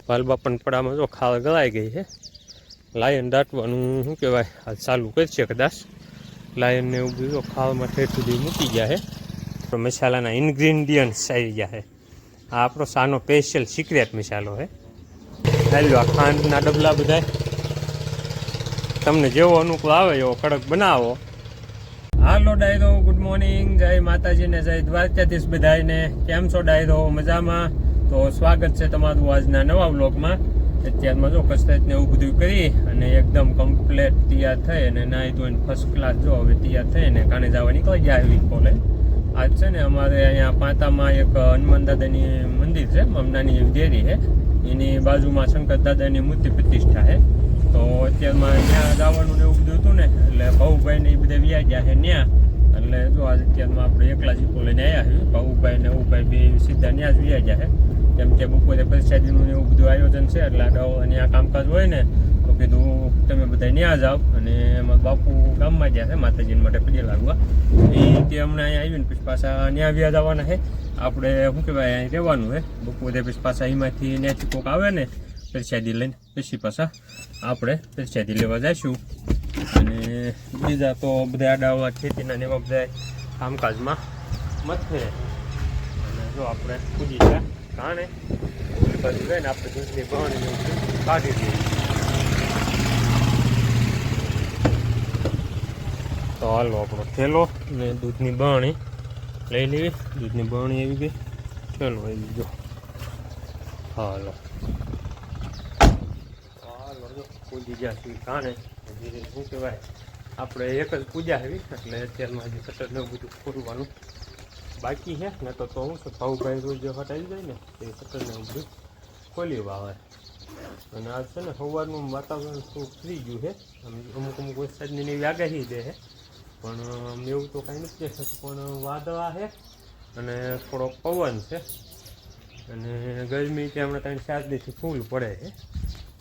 વાલબાપન પડામાં જો ખાવા ગળાઈ ગઈ છે. લાયન દાટવાનું શું કહેવાય આ ચાલુ કરશે કદાચ. લાયનને એવું બધું ખાવામાં ઠેર સુધી મૂકી ગયા છે. તો મસાલાના ઇન્ગ્રીડિયન્ટ્સ આવી ગયા છે. આ આપણો સાનો સ્પેશિયલ સિક્રેટ મસાલો છે. હાલો આ ખાંડના ડબલા બધા તમને જેવો અનુકૂળ આવે એવો કડક બનાવો. હાલો ડાયરો, ગુડ મોર્નિંગ, જય માતાજીને જય દ્વારકાધીશ બધાને. કેમ છો ડાયરો? મજામાં? તો સ્વાગત છે તમારું આજના નવા વ્લોગમાં. અત્યારમાં જો કસરત ને એવું બધું કરી અને એકદમ કમ્પ્લેટ તૈયાર થઈ અને નાહી ધોઈને ફર્સ્ટ ક્લાસ જો હવે તૈયાર થઈને કાણે જવા નીકળી ગયા આવી કોલે. આજ છે ને અમારે અહીંયા પાંતામાં એક હનુમાન દાદાની મંદિર છે, મમનાની ડેરી છે, એની બાજુમાં શંકર દાદાની મૂર્તિ પ્રતિષ્ઠા છે. તો અત્યારમાં ત્યાં જવાનું ને એવું બધું હતું ને એટલે ભાઉભાઈ ને એ બધા વ્યા ગયા છે ત્યાં. એટલે જો આજે અત્યારમાં આપણે એકલા જીપો લઈને આવ્યા છીએ. ભાઉભાઈ ને ઉભાઈ બે સીધા ત્યાં જ વ્યા ગયા છે. કેમ કે બપોરે પ્રસાદીનું એવું બધું આયોજન છે એટલે ત્યાં કામકાજ હોય ને તો કીધું તમે બધા ત્યાં જાઓ. અને એમાં બાપુ ગામમાં ગયા છે માતાજી માટે પગે લાગવા. એ તે હમણાં અહીંયા આવીને પછી પાછા ત્યાં વ્યા જવાના છે. આપણે શું કહેવાય અહીં રહેવાનું છે બપોરે. પછી પાછા એમાંથી ત્યાંથી કોક આવે ને પ્રસાદી લઈને પછી પાછા આપણે પ્રસાદી લેવા જઈશું. અને બીજા તો બધા આડાવા ખેતીના ને એવા બધા કામકાજમાં મથે. અને જો આપણે પૂજી ગયા કારણે ઓલી બાજુ રહીને આપણે દૂધની બહણી કાઢી દઈએ. તો હાલો આપણો થેલો ને દૂધની બહણી લઈ લેવી. દૂધની બહણી આવી ગઈ, થેલો આવી ગયો. હાલો હાલો જો પૂજી ગયા છીએ કારણે શું કહેવાય આપણે એક જ પૂજા આવી એટલે અત્યારમાં હજી કટર ને બધું ખોરવાનું બાકી છે. ને તો હું છે ભાઉભાઈ રોજ હટાવી જાય ને એ કટરને બધું ખોલી વાવે. અને આજ છે ને સવારનું વાતાવરણ થોડું ફરી ગયું છે. અમુક અમુક વરસાદની એવી આગાહી દે છે પણ એવું તો કાંઈ નથી થતું. પણ વાદળા છે અને થોડો પવન છે અને ગરમી ત્યાં હમણાં 3-4 દિવસથી ફૂલ પડે છે.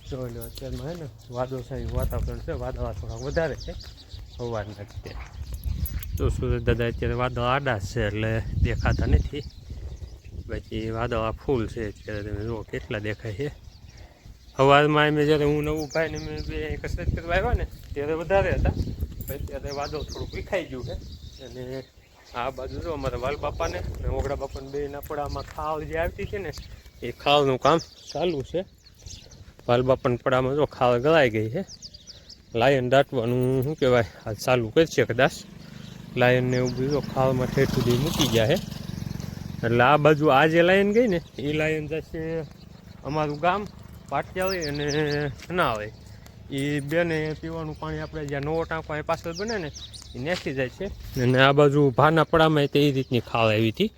જો અત્યારમાં છે ને વાદળછાયું વાતાવરણ છે, વાદળા થોડા વધારે છે સવારના રીતે. તો સુરત દાદા અત્યારે વાદળ આડા છે એટલે દેખાતા નથી, બાકી વાદળા ફૂલ છે અત્યારે. તમે જુઓ કેટલા દેખાય છે. સવારમાં મેં જ્યારે હું નવું ભાઈ ને મેં બે કસરત કરવા આવ્યા ને ત્યારે વધારે હતા, અત્યારે વાદળ થોડુંક વિખાઈ ગયું છે. અને આ બાજુ જો અમારા વાલ બાપાને અને ઓગડા બાપાને બે પડામાં ખાવ જે આવતી છે ને એ ખાવનું કામ ચાલુ છે. વાલ બાપાને પડામાં જો ખાવા ગળાઈ ગઈ છે. લાયન દાટવાનું શું કહેવાય આ ચાલુ કરશે કદાચ. લાયનને એવું બધું ખાવામાં ઠેર સુધી મૂકી ગયા છે. એટલે આ બાજુ આ જે લાયન ગઈ ને એ લાયન જશે અમારું ગામ પાટિયાળી અને નાવે. એ બેને પીવાનું પાણી આપણે જ્યાં નવો ટાંકો અહીં પાછળ બને ને એ નેસી જાય છે. અને આ બાજુ ભાનાપડામાં તે રીતની ખાવ આવી હતી.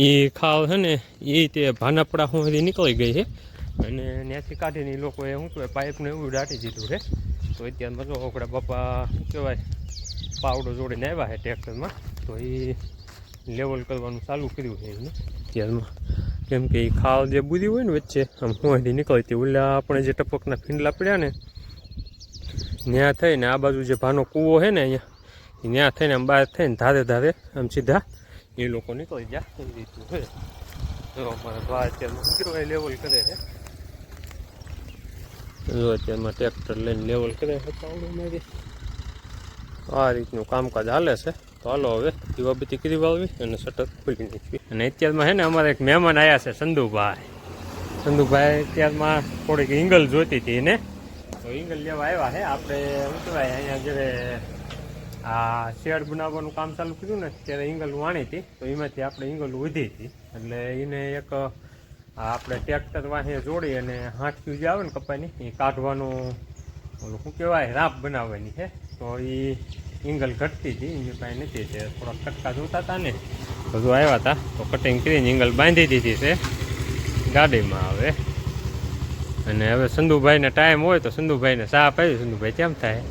એ ખાવ છે ને એ તે ભાનાપડા સુધી નીકળી ગઈ છે અને ત્યાંથી કાઢીને એ લોકોએ શું કહેવાય પાઇપને એવું દાટી દીધું છે. તો અત્યારમાં જો ઓકડા બાપા શું કહેવાય પાવડો જોડીને આવ્યા છે ટ્રેક્ટરમાં. તો એ લેવલ કરવાનું ચાલુ કર્યું છે એને અત્યારમાં. કેમ કે એ ખાવ જે બુરી હોય ને વચ્ચે આમ હોંથી નીકળતી ઓલા આપણે જે ટપકના ફીંડલા પડ્યા ને ત્યાં થઈને આ બાજુ જે ભાનો કૂવો છે ને અહીંયા ત્યાં થઈને આમ બહાર થઈને ધારે ધારે આમ સીધા એ લોકો નીકળી ગયા એ રીતનું છે. જો અમારા ભાઈ અત્યારમાં શું કહેવાય લેવલ કરે છે. જો અત્યારમાં ટ્રેક્ટર લઈને લેવલ કરે છે. આ રીતનું કામકાજ હાલે છે. તો હાલો હવે દીવાબત્તી કરી વાળવી અને શટર ખોલી નાખવી. અને અત્યારમાં છે ને અમારે એક મહેમાન આવ્યા છે સંધુભાઈ. સંધુભાઈ અત્યારમાં થોડીક ઈંગલ જોઈતી હતી એને, તો ઈંગલ લેવા આવ્યા છે. આપણે શું કહેવાય અહીંયા જ્યારે આ શેડ બનાવવાનું કામ ચાલુ કર્યું ને ત્યારે ઈંગલ વાણી હતી, તો એમાંથી આપણે ઈંગલ વધી હતી એટલે એને એક આપણે ટ્રેક્ટર વાહે જોડી અને હાંઠિયું જે આવે ને કપાની એ કાઢવાનું ઓલું શું કહેવાય રાપ બનાવવાની છે. તો એ ઈંગલ ઘટતી હતી એની પાસે નથી, તે થોડાક કટકા જોતા હતા ને બધું આવ્યા હતા તો કટિંગ કરીને ઈંગલ બાંધી દીધી છે ગાડીમાં હવે. અને હવે સંધુભાઈને ટાઈમ હોય તો સંધુભાઈને ચા પાવી. સંધુભાઈ કેમ થાય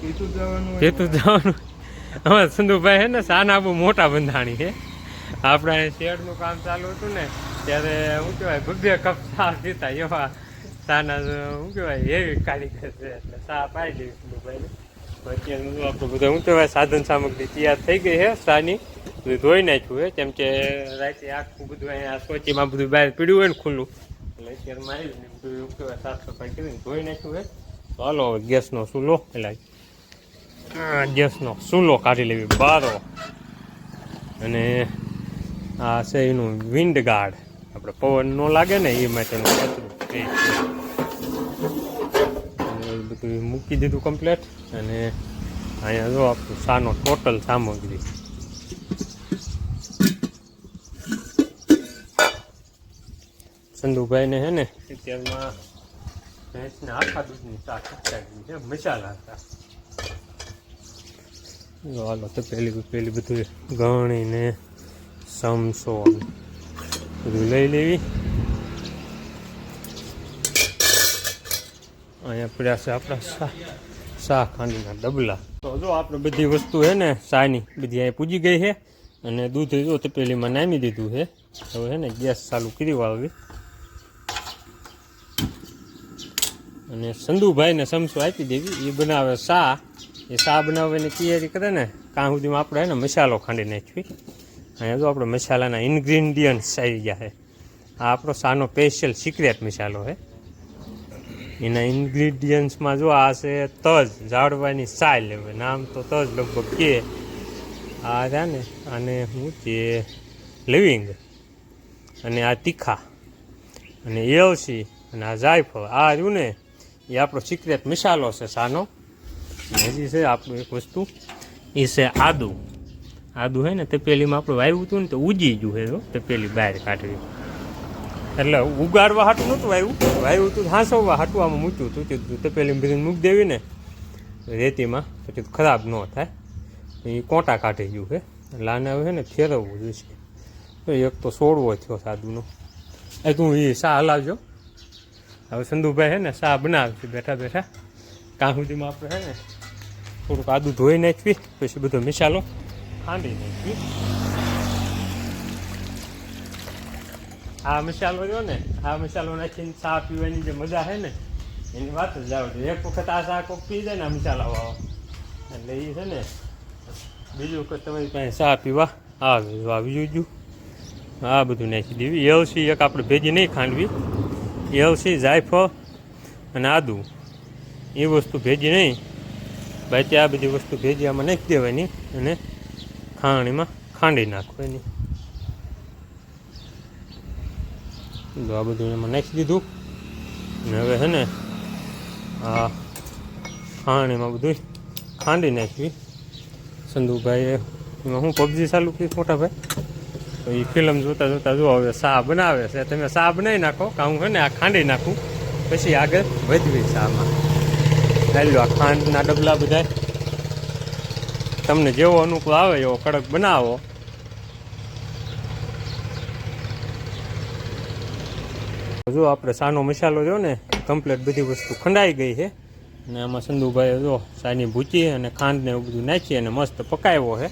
કીધું જવાનું. અમારે સંધુભાઈ છે ને સાના બહુ મોટા બંધાણી છે. આપણે શેડનું કામ ચાલુ હતું ને ત્યારે શું કહેવાય 2 કપ ચા પીતા એવા સાના શું કહેવાય એવી કારીગર છે. એટલે ચા પાઈ દઈએ સંધુભાઈને. અત્યારનું આપણું બધા શું કહેવાય સાધન સામગ્રી તૈયાર થઈ ગઈ છે. ચાની બધું ધોઈ નાખ્યું છે કેમ કે રાતે આખું બધું અહીંયા સોચીમાં બધું બહાર પીડ્યું હોય ને ખુલ્લું એટલે એટલે અત્યારમાં આવીને બધું એવું કહેવાય સાફ સફાઈ કરીને ધોઈ નાખ્યું છે. તો હાલો હવે ગેસનો ચૂલો એટલે ગેસનો ચૂલો કાઢી લેવી બારો. અને આ છે એનું વિન્ડ ગાર્ડ, આપણે પવન ન લાગે ને એ માટેનું કચરું એ બધું મૂકી દીધું કમ્પ્લેટ. અને અહીંયા જો આપણું સાનો ટોટલ સામગ્રી સંધુભાઈને હે ને અત્યારમાં ભેંસને આખા દૂધની ચા ખપટાવી છે, મસાલા હતા. જો હાલો તો પેલી બધું ગણીને સમસો બધું લઈ લેવી. અહીંયા પડ્યા છે આપણા શાહ ખાંડીના ડબલા. તો જો આપણે બધી વસ્તુ છે ને શાની બધી અહીંયા પૂજી ગઈ છે. અને દૂધ જો તપેલીમાં નામી દીધું છે. હવે છે ને ગેસ ચાલુ કરી વાળવી. અને સંધુભાઈને સમસો આપી દેવી, એ બનાવે શા. એ શા બનાવવાની તૈયારી કરે ને કાં સુધીમાં આપણે ને મસાલો ખાંડી નાખવી. અહીંયા જો આપણે મસાલાના ઇન્ગ્રીડિયન્ટ્સ આવી ગયા છે. આ આપણો શાનો સ્પેશિયલ સિક્રેટ મસાલો છે. એના ઇન્ગ્રીડિયન્ટ્સમાં જો આ છે તજ, ઝાડવાની સાલ લેવે, નામ તો તજ લગભગ કે. આ છે ને આને શું છે લવિંગ, અને આ તીખા, અને એલચી, અને આ જાયફળ. આ રહ્યું ને એ આપણો સિક્રેટ મસાલો છે શાનો. હજી છે આપણું એક વસ્તુ એ છે આદુ. આદુ છે ને તપેલીમાં આપણે વાવ્યું હતું ને તો ઉજી ગયું છે તપેલી બહાર કાઢવી. એટલે ઉગાડવા હાટું નહોતું વાવ્યું હતું, હાંસવવા હાટું આમાં મૂક્યું હતું. તપેલીમાં બધું મૂકી દેવી ને રેતીમાં પછી ખરાબ ન થાય. એ કોટા કાઢી ગયું છે. એટલે આને હવે છે ને ફેરવવું જોઈશે. એક તો સોડવો થયો સાદુનો. એ તું એ શા હલાવજો. હવે સંધુભાઈ છે ને શા બનાવશે બેઠા બેઠા. કાં સુધીમાં આપણે છે ને થોડુંક આદું ધોઈ નાખવી, પછી બધો મસાલો ખાંડી નાખવી. આ મસાલો રહ્યો ને, આ મસાલો નાખીને ચા પીવાની જે મજા છે ને એની વાત જ આવે છે. એક વખત આ ચા કોક પી જાય ને આ મસાલા વાળો, એટલે એ છે ને બીજું વખત તમારી પાસે ચા પીવા આવે. જો આવી જોઈજો આ બધું નાખી દેવી. એલચી એક આપણે ભેજી નહીં ખાંડવી. એલચી, જાયફળ અને આદુ એ વસ્તુ ભેજી નહીં. બાકી આ બધી વસ્તુ ભેજી આમાં નાખી દેવાની અને ખાણીમાં ખાંડી નાખવાની. તો આ બધું એમાં નાખી દીધું. અને હવે છે ને આ ખાણીમાં બધું ખાંડી નાખવી. સંધુભાઈએ એમાં હું પબજી ચાલુ કરી મોટા ભાઈ. તો એ ફિલ્મ જોતાં જોતાં જો હવે શા બનાવે છે. તમે શા બનાવી નાખો કાં હું છે ને આ ખાંડી નાખું, પછી આગળ વધવી શામાં. ચાલ્યો આ ખાંડના ડબલા બધા તમને જેવો અનુકૂળ આવે એવો કડક બનાવો. જો આપણે શાનો મસાલો જો ને કમ્પ્લીટ બધી વસ્તુ ખંડાઈ ગઈ છે. અને આમાં સંધુભાઈએ જો શાની ભૂચી અને ખાંડને એવું બધું નાખી અને મસ્ત પકાવ્યો છે.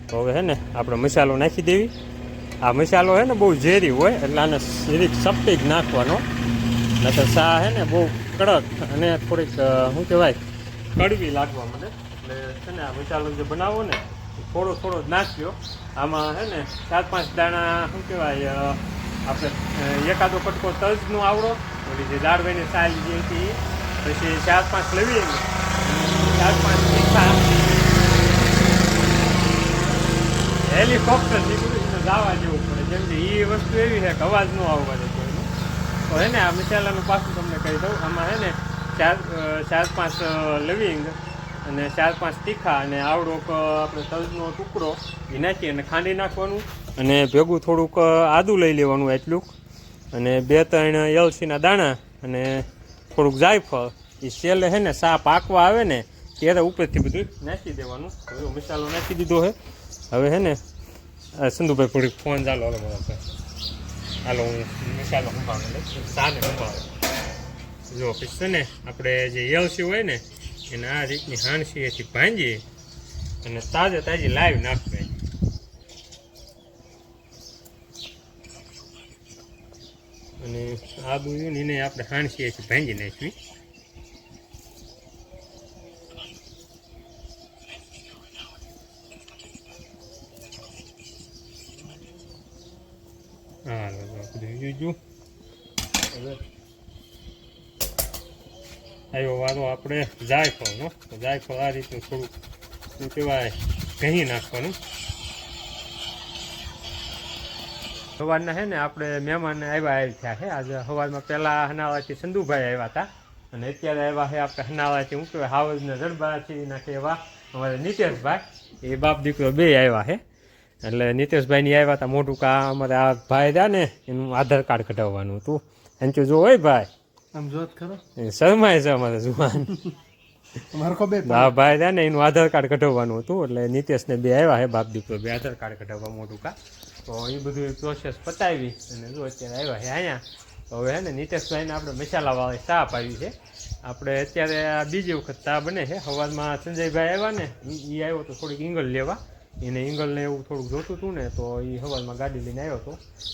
તો હવે છે ને આપણે મસાલો નાખી દેવી. આ મસાલો છે ને બહુ ઝેરી હોય એટલે આને જરીક સપટીક નાખવાનો, નહીંતર શા છે ને બહુ કડક અને થોડીક શું કહેવાય કડવી લાગવા મને. એટલે છે ને આ મસાલો જે બનાવો ને થોડો થોડો જ નાખ્યો. આમાં છે ને 4-5 દાણા શું કહેવાય આપણે એકાદો કટકો તજનો આવડો, ઓલી જે દાળવાની સાલ જે હતી, પછી 4-5 લવિંગ, 4-5 તીખા, હેલિકોપ્ટર નીકળ્યું જવા જેવું પડે. જેમ કે એ વસ્તુ એવી છે કે અવાજ ન આવવા દે કોઈનો. તો હે ને આ મસાલાનું પાછું તમને કહી દઉં. આમાં છે ને 4-5 લવિંગ અને 4-5 તીખા અને આવડોક આપણે તજનો ટુકડો એ નાખી અને ખાંડી નાખવાનું. અને ભેગું થોડુંક આદું લઈ લેવાનું એટલું, અને 2-3 એલચીના દાણા, અને થોડુંક જાયફળ. એ છેલ્લે છે ને શા પાકવા આવે ને ત્યારે ઉપરથી બધું નાખી દેવાનું. હવે મસાલો નાખી દીધો છે. હવે છે ને સંધુભાઈ થોડીક ફોન ચાલો હાલો મારા ભાઈ. હાલો હું મસાલો સંભાળું શાને સંભાળું. જો પછી છે ને આપણે જે એલચી હોય ને એને આ રીતની હાણસી એથી ભાંજી અને તાજી લાઈવ નાખવી. અને આદુ એને આપણે હાણસી એથી ભાંજી નાખવી. હા બધું જોઈજો. આવ્યો વારો આપણે જાયફળનો. તો જાયફળ આ રીતનું થોડુંક શું કહેવાય ઘી નાખવાનું. સવારના છે ને આપણે મહેમાન આવ્યા થયા છે આજે સવારમાં. પહેલાં હનાવાથી સંધુભાઈ આવ્યા હતા અને અત્યારે આવ્યા છે આપણે હનાવાથી શું કહેવાય હાવજના જડબાથી નાખે એવા અમારે નીતેશભાઈ. એ બાપ દીકરો બે આવ્યા છે. એટલે નીતેશભાઈની આવ્યા હતા મોટું કા અમારે આ ભાઈ રહ્યા ને એનું આધાર કાર્ડ કઢાવવાનું હતું. એમ જો હોય ભાઈ આમ જોત ખરો શરમાય છે અમારે જુવાન. હા ભાઈ રહ્યા ને એનું આધાર કાર્ડ કઢાવવાનું હતું. એટલે નીતેશને બે આવ્યા છે બાપ દીકરો બે આધાર કાર્ડ કઢાવવા મોટું કા. તો એ બધું પ્રોસેસ પતાવી અને જો અત્યારે આવ્યા છે અહીંયા. તો હવે હે ને નીતેશભાઈને આપણે મસાલાવાળી ચા પાવી છે. આપણે અત્યારે આ બીજી વખત ચા બને છે. સવારમાં સંજયભાઈ આવ્યા ને એ આવ્યો તો થોડીક ઈંગલ લેવા. એને ઈંગલને એવું થોડુંક જોતું હતું ને તો એ સવારમાં ગાડી લઈને આવ્યો હતો.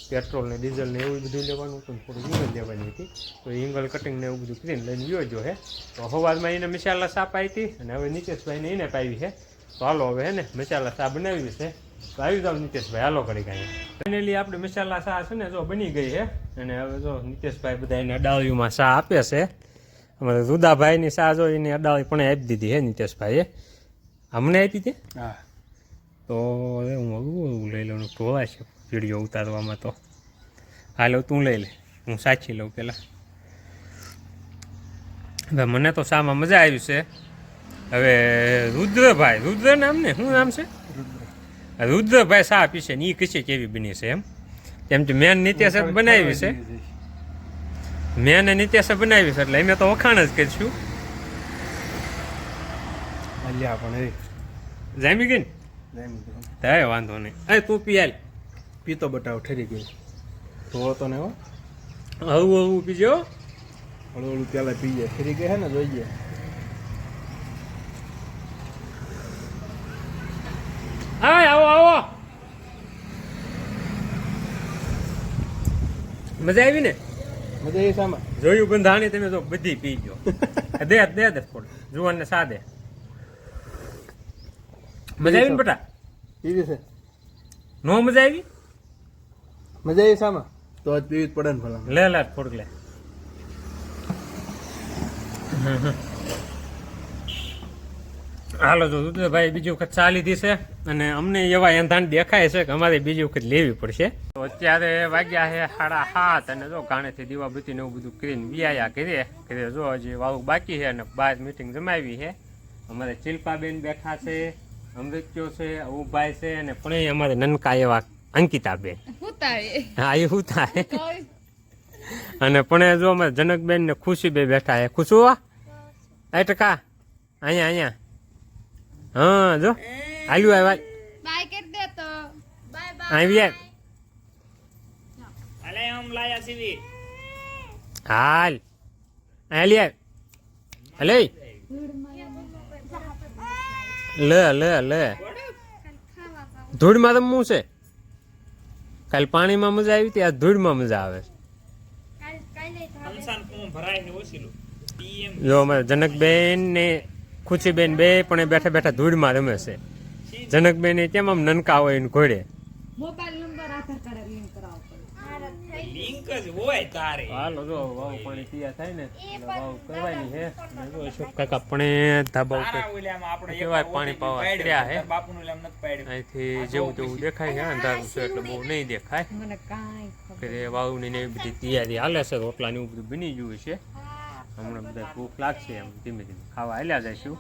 પેટ્રોલ ને ડીઝલ ને એવું બધું લેવાનું હતું ને થોડુંક ઈંગલ લેવાની હતી. તો ઈંગલ કટિંગ ને એવું બધું કરીને લઈને ગયો છે. તો સવારમાં એને મસાલા ચા પાઈ હતી અને હવે નીતેશભાઈને એને પાવી છે. તો હાલો હવે હે ને મસાલા ચા બનાવી છે. તો આવી જાવ નીતેશભાઈ હાલો કરી કાંઈ. ફાઇનલી આપણે મસાલા ચા છે ને જો બની ગઈ છે. અને હવે જો નીતેશભાઈ બધા એને અડાળીમાં ચા આપે છે. અમારે રુદાભાઈની ચા જો એને અડાળી પણ આપી દીધી હે નીતેશભાઈએ. અમને આપી હતી. હા તો હવે હું લઈ લઉં ધોવાય છે વિડીયો ઉતારવામાં. તો હાલો તું લઈ લે હું સાચી લઉં પહેલાં. હવે મને તો શામાં મજા આવી છે. હવે રુદ્રભાઈ રુદ્ર નામ ને શું નામ છે રુદ્રભાઈ શા પીશે ને એ કીશે કેવી બની છે એમ. કેમ કે મેન નીતેશે બનાવી છે. મેન નીતેશે બનાવી છે એટલે અમે તો વખાણ જ કરીશું. અલ્યા પણ જામી ગઈ ને હે વાંધો નહીં. અરે તું પી હાલ. પીતો બટાવ ઠરી ગયો ધોવો તો ને હો હવું હવું પીજો. હળવું હળવું પેલા પી જાય ઠરી ગઈ હે ને જોઈએ. હા આવો આવો. મજા આવી ને. મજા આવી સામા જોયું બંધાણી તમે જો બધી પી ગયો. દે દે દે થોડું જુવાનને સાદે. મજા આવી ને બટા. પીવી છે નો મજા આવી. મજા આવી સામા તો આજ પીવી જ પડે ને ભલા. લે લે થોડુંક લે. હાલો જો રુદ્રભાઈ બીજી વખત ચા લીધી છે અને અમને એવા એંધાણ દેખાય છે કે અમારે બીજી વખત લેવી પડશે. તો અત્યારે વાગ્યા છે 7:30 અને જો ગાણેથી દીવાબત્તી ને એવું બધું કરીને વ્યાયા ઘરે જો હજી વાળું બાકી છે અને બહાર મીટિંગ જમાવી છે. અમારે શિલ્પાબેન બેઠા છે, અમૃત્યો છે, ઉભાઈ છે અને પણ અમારે નનકા એવા અંકિતાબેન. હા એ શું થાય. અને પણ જો અમારે જનકબેન ને ખુશીબેન બેઠા છે. ખુશુ આ ટકા અહીંયા હા જો હાલ્યું આવ્યા બાય કરી દે તો બાય બાય આવી અલે આમ લાયા સીવી હાલ હાલી આવ હલે લે લે લે ધૂળમાં રમવું છે. કાલ પાણીમાં મજા આવી હતી, આ ધૂળમાં મજા આવે છે. હમસાન કોમ ભરાય છે ઓછીલું પીએમ જો અમારે જનકબેન ને ખુશીબેન બે પણ બેઠા બેઠા ધૂળમાં રમે છે. જનકબેન કેમ આમ નનકા હોય ને ઘોડે. મોબાઈલ નંબર આધાર કાર્ડ લિંક કરાવો પડે. લિંક જ હોય તારે. હાલો જો વાવ પાણી પીયા થાય ને એટલે વાવ કરવાની છે. અને જો અશોક કાકા પણ ધાબા ઉપર તારા ઓલામાં આપણે કેવાય પાણી પાવા કર્યા હે. બાપુનું ઓલામ નથી પાડ્યું. અહીંથી જેવું તેવું દેખાય છે, અંધારું છે એટલે બહુ નહીં દેખાય. મને કાંઈ ખબર કે વાવની ને એવી બધી તૈયારી હાલે છે. રોટલા ને એવું બધું બની ગયું છે. હમણાં બધા ભૂખ લાગશે એમ ધીમે ધીમે ખાવા હાલ્યા જઈશું.